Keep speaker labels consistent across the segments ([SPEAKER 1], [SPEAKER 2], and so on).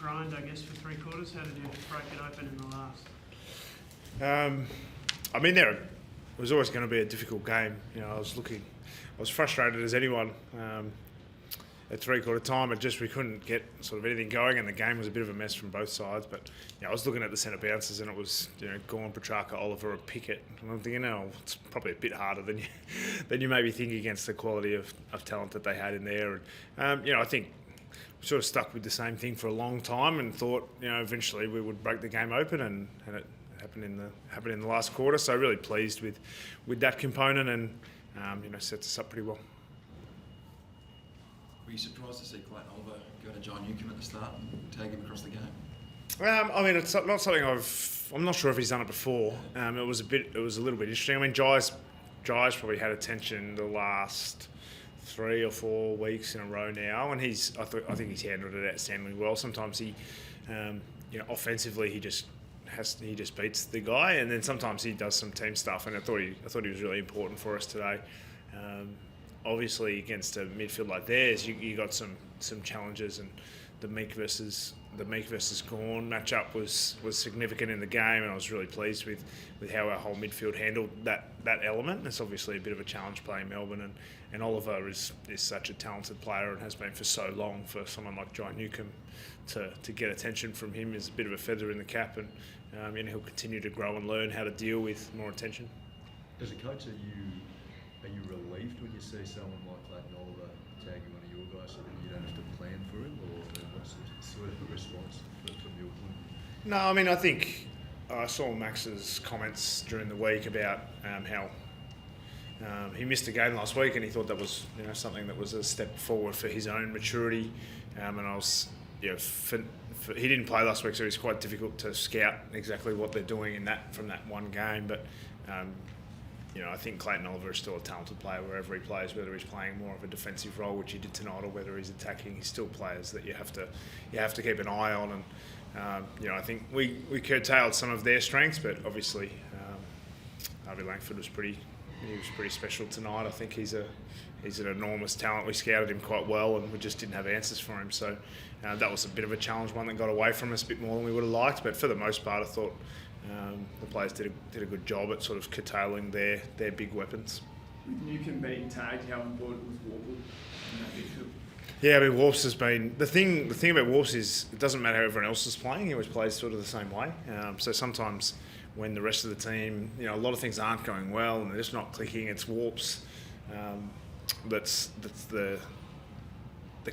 [SPEAKER 1] grind, I guess, for 3 quarters. How did you break it open in the last?
[SPEAKER 2] I mean, there was always going to be a difficult game. You know, I was frustrated as anyone at 3/4 time. We couldn't get sort of anything going, and the game was a bit of a mess from both sides. But I was looking at the centre bounces, and it was Gawn, Petrarca, Oliver, and Pickett. And I'm thinking, it's probably a bit harder than you maybe think against the quality of talent that they had in there. And I think we sort of stuck with the same thing for a long time, and thought eventually we would break the game open, and it happened in the last quarter. So really pleased with that component, and sets us up pretty well.
[SPEAKER 3] Were you surprised to see Clayton Oliver go to John Newcombe at the start and tag him across the game?
[SPEAKER 2] I mean, it's not something I'm not sure if he's done it before. It was a little bit interesting. I mean, Jai's probably had attention the last 3 or 4 weeks in a row now, and I think he's handled it outstandingly well. Sometimes he, offensively he just beats the guy, and then sometimes he does some team stuff. And I thought he was really important for us today. Obviously, against a midfield like theirs, you got some challenges, and the Meek versus Gawn matchup was significant in the game, and I was really pleased with how our whole midfield handled that element. It's obviously a bit of a challenge playing Melbourne, and Oliver is such a talented player and has been for so long. For someone like John Newcombe to get attention from him is a bit of a feather in the cap, and he'll continue to grow and learn how to deal with more attention.
[SPEAKER 4] As a coach, are you relieved when you see someone like Clayton Oliver tagging one of your guys so that you don't have to plan for him, or what's the sort of response from your point?
[SPEAKER 2] No, I mean, I think I saw Max's comments during the week about how he missed a game last week, and he thought that was something that was a step forward for his own maturity. And I was he didn't play last week, so it's quite difficult to scout exactly what they're doing from that one game. But I think Clayton Oliver is still a talented player wherever he plays, whether he's playing more of a defensive role, which he did tonight, or whether he's attacking. He's still players that you have to keep an eye on. And I think we curtailed some of their strengths, but obviously Harvey Langford was pretty special tonight. I think he's an enormous talent. We scouted him quite well, and we just didn't have answers for him. So that was a bit of a challenge, one that got away from us a bit more than we would have liked. But for the most part, I thought the players did a good job at sort of curtailing their big weapons.
[SPEAKER 5] With Newcombe being tagged, how important was Warble in that midfield?
[SPEAKER 2] Yeah, I mean, Warps has been the thing about Warps is it doesn't matter how everyone else is playing. He always plays sort of the same way. So sometimes when the rest of the team, a lot of things aren't going well and they're just not clicking, it's Warps that's the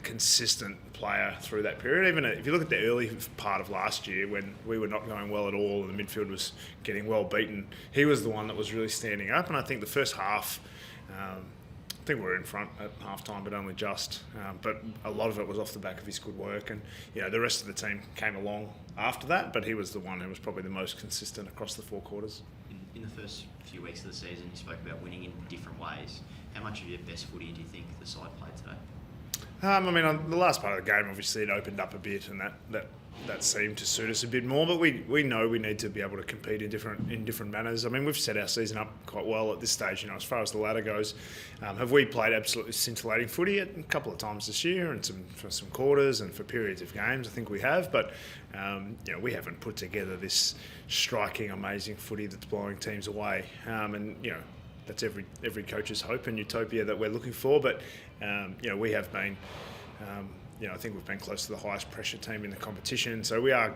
[SPEAKER 2] consistent player through that period. Even if you look at the early part of last year when we were not going well at all and the midfield was getting well beaten, he was the one that was really standing up. And I think the first half, I think we were in front at half-time, but only just. But a lot of it was off the back of his good work. And the rest of the team came along after that, but he was the one who was probably the most consistent across the 4 quarters.
[SPEAKER 6] In the first few weeks of the season, you spoke about winning in different ways. How much of your best footy do you think the side played today?
[SPEAKER 2] I mean, on the last part of the game, obviously it opened up a bit, and that seemed to suit us a bit more. But we know we need to be able to compete in different manners. I mean, we've set our season up quite well at this stage. As far as the ladder goes, have we played absolutely scintillating footy a couple of times this year, and for some quarters and for periods of games? I think we have, but we haven't put together this striking, amazing footy that's blowing teams away. That's every coach's hope and utopia that we're looking for. But we have been, I think we've been close to the highest pressure team in the competition. So we are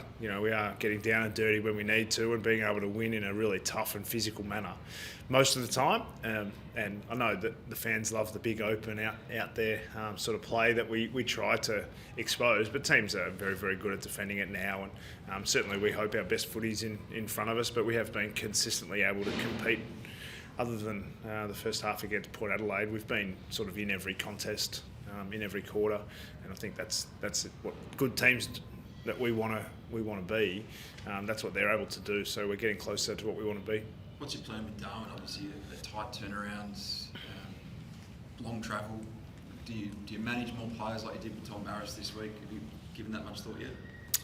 [SPEAKER 2] getting down and dirty when we need to, and being able to win in a really tough and physical manner most of the time. And I know that the fans love the big open out there sort of play that we try to expose. But teams are very, very good at defending it now, and certainly we hope our best footy's in front of us. But we have been consistently able to compete. Other than the first half against Port Adelaide, we've been sort of in every contest, in every quarter, and I think that's what good teams that we want to be. That's what they're able to do. So we're getting closer to what we want to be.
[SPEAKER 3] What's your plan with Darwin? Obviously, the tight turnarounds, long travel. Do you manage more players like you did with Tom Barras this week? Have you given that much thought yet?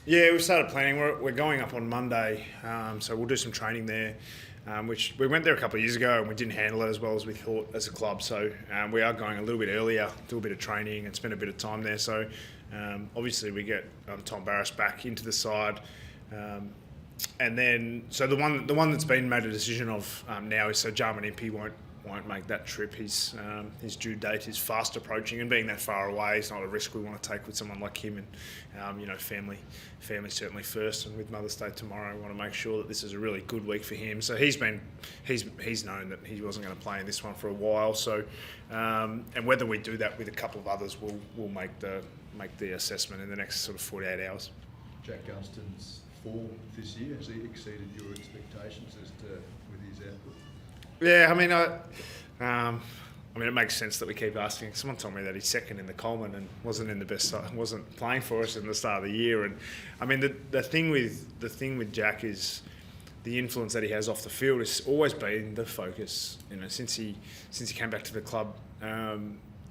[SPEAKER 2] Yeah, we've started planning. We're going up on Monday, so we'll do some training there. Which we went there a couple of years ago and we didn't handle it as well as we thought as a club. So we are going a little bit earlier, do a bit of training and spend a bit of time there. So Obviously, we get Tom Barras back into the side. And then, so the one that's been made a decision of now is so Jarman Impey won't make that trip. His due date is fast approaching, and being that far away is not a risk we want to take with someone like him. And family certainly first. And with Mother's Day tomorrow, we want to make sure that this is a really good week for him. So he's known that he wasn't going to play in this one for a while. So and whether we do that with a couple of others, we'll make the assessment in the next sort of 48 hours.
[SPEAKER 4] Jack Gunston's form this year, has he exceeded your expectations with his output?
[SPEAKER 2] Yeah, I mean, it makes sense that we keep asking. Someone told me that he's second in the Coleman and wasn't playing for us in the start of the year. And I mean, the thing with Jack is the influence that he has off the field has always been the focus. Since he came back to the club,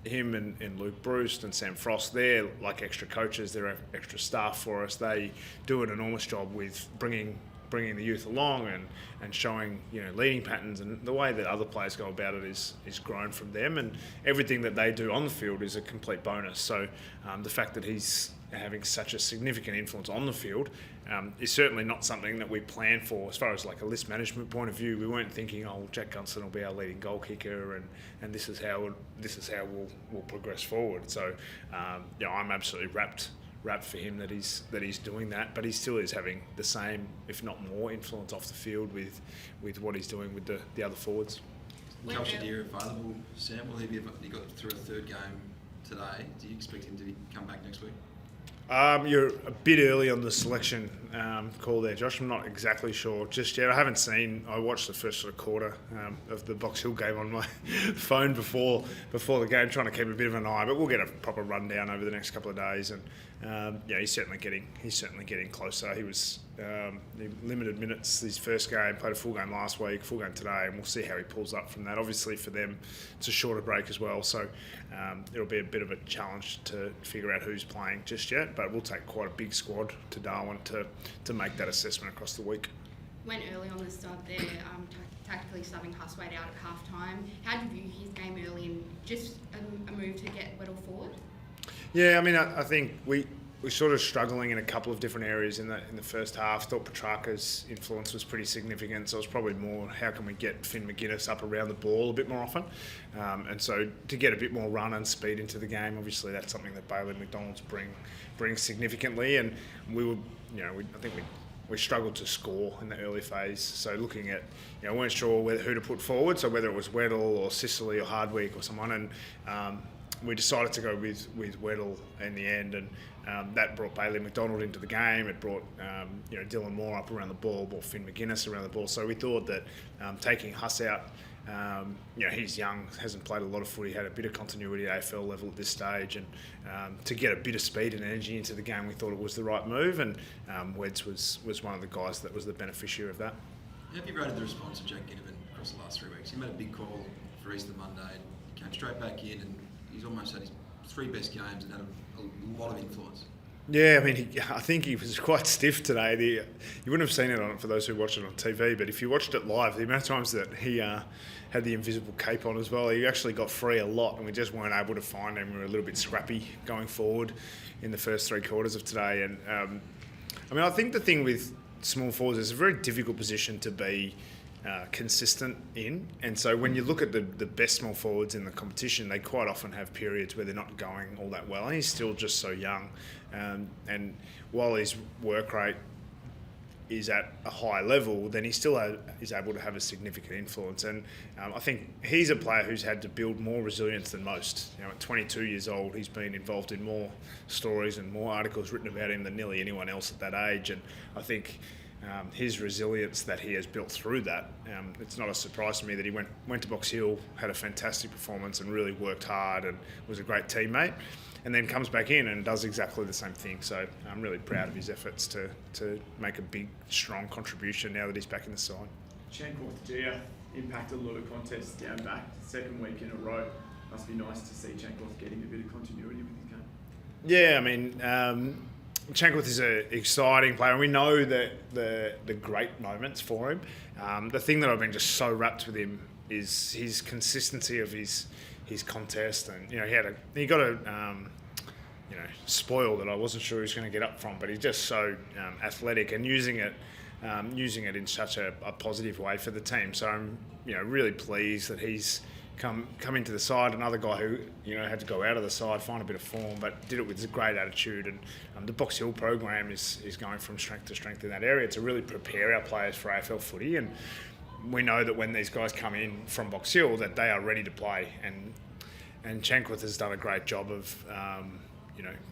[SPEAKER 2] him and Luke Bruce and Sam Frost, they're like extra coaches. They're extra staff for us. They do an enormous job with bringing the youth along and showing leading patterns, and the way that other players go about it is grown from them, and everything that they do on the field is a complete bonus. So the fact that he's having such a significant influence on the field is certainly not something that we plan for as far as like a list management point of view. We weren't thinking, Jack Gunston will be our leading goal kicker and this is how we'll progress forward. So I'm absolutely rapt for him that he's doing that, but he still is having the same, if not more, influence off the field with what he's doing with the other forwards.
[SPEAKER 3] Cal Shadir available, Sam? Will he got through a third game today? Do you expect him to come back next week?
[SPEAKER 2] You're a bit early on the selection call there, Josh. I'm not exactly sure just yet. I watched the first sort of quarter of the Box Hill game on my phone before the game, trying to keep a bit of an eye. But we'll get a proper rundown over the next couple of days. And he's certainly getting closer. He was limited minutes his first game, played a full game last week, full game today, and we'll see how he pulls up from that. Obviously for them, it's a shorter break as well, so it'll be a bit of a challenge to figure out who's playing just yet. But we'll take quite a big squad to Darwin to make that assessment across the week.
[SPEAKER 7] Went early on the start there, tactically subbing Huswaite out at half time. How do you view his game early and just a move to get Weddle forward?
[SPEAKER 2] Yeah, I mean, I think we're sort of struggling in a couple of different areas in the first half. Thought Petrarca's influence was pretty significant, so it was probably more how can we get Finn McGuinness up around the ball a bit more often, and so to get a bit more run and speed into the game. Obviously, that's something that Bailey McDonald's brings significantly, and I think we struggled to score in the early phase. So looking at, weren't sure who to put forward. So whether it was Weddle or Sicily or Hardwick or someone, and we decided to go with Weddle in the end, and that brought Bailey McDonald into the game. It brought Dylan Moore up around the ball, brought Finn McGuinness around the ball. So we thought that taking Huss out, he's young, hasn't played a lot of footy, had a bit of continuity at AFL level at this stage, and to get a bit of speed and energy into the game, we thought it was the right move, and Weds was one of the guys that was the beneficiary of that.
[SPEAKER 3] How have you rated the response of Jack Ginnivan across the last 3 weeks? He made a big call for Easter Monday, he came straight back in, and he's almost had his 3 best games and had a lot of influence. Yeah,
[SPEAKER 2] I mean, I think he was quite stiff today. You wouldn't have seen it for those who watch it on TV, but if you watched it live, the amount of times that he had the invisible cape on as well, he actually got free a lot, and we just weren't able to find him. We were a little bit scrappy going forward in the first 3 quarters of today. And I think the thing with small forwards is a very difficult position to be consistent in, and so when you look at the best small forwards in the competition, they quite often have periods where they're not going all that well, and he's still just so young, and while his work rate is at a high level, then he still is able to have a significant influence, and I think he's a player who's had to build more resilience than most. At 22 years old, he's been involved in more stories and more articles written about him than nearly anyone else at that age, and I think his resilience that he has built through that, it's not a surprise to me that he went to Box Hill, had a fantastic performance and really worked hard and was a great teammate, and then comes back in and does exactly the same thing. So I'm really proud of his efforts to make a big, strong contribution now that he's back in the side.
[SPEAKER 5] Chancorth impacted a lot of contests down back, 2nd week in a row. Must be nice to see Chancorth getting a bit of continuity with his game.
[SPEAKER 2] Yeah, I mean, Chancorth is an exciting player, and we know that the great moments for him. The thing that I've been just so wrapped with him is his consistency of his contest, and he got spoiled that I wasn't sure he was going to get up from, but he's just so athletic and using it in such a positive way for the team. So I'm really pleased that he's come into the side. Another guy who had to go out of the side, find a bit of form, but did it with a great attitude. And the Box Hill program is going from strength to strength in that area to really prepare our players for AFL footy. And we know that when these guys come in from Box Hill, that they are ready to play. And Chankworth has done a great job of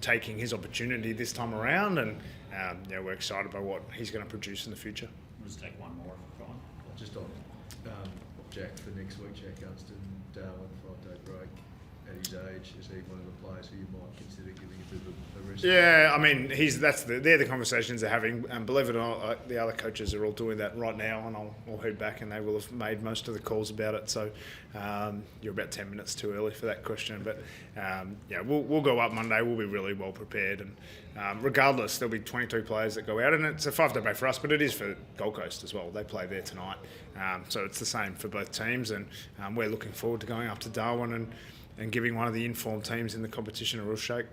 [SPEAKER 2] taking his opportunity this time around, and we're excited by what he's going to produce in the future.
[SPEAKER 8] We'll just take one more, Brian.
[SPEAKER 4] Just on Jack for next week, Jack Gunston, Darwin, 5-day break. At his age, is he one of the players who you might consider giving a bit of a rest?
[SPEAKER 2] Yeah, I mean, they're the conversations they're having, and believe it or not, the other coaches are all doing that right now, and I'll head back, and they will have made most of the calls about it. So you're about 10 minutes too early for that question, but we'll go up Monday. We'll be really well prepared, and regardless, there'll be 22 players that go out, and it's a 5-day break for us, but it is for Gold Coast as well. They play there tonight, so it's the same for both teams, and we're looking forward to going up to Darwin and giving one of the informed teams in the competition a real shake.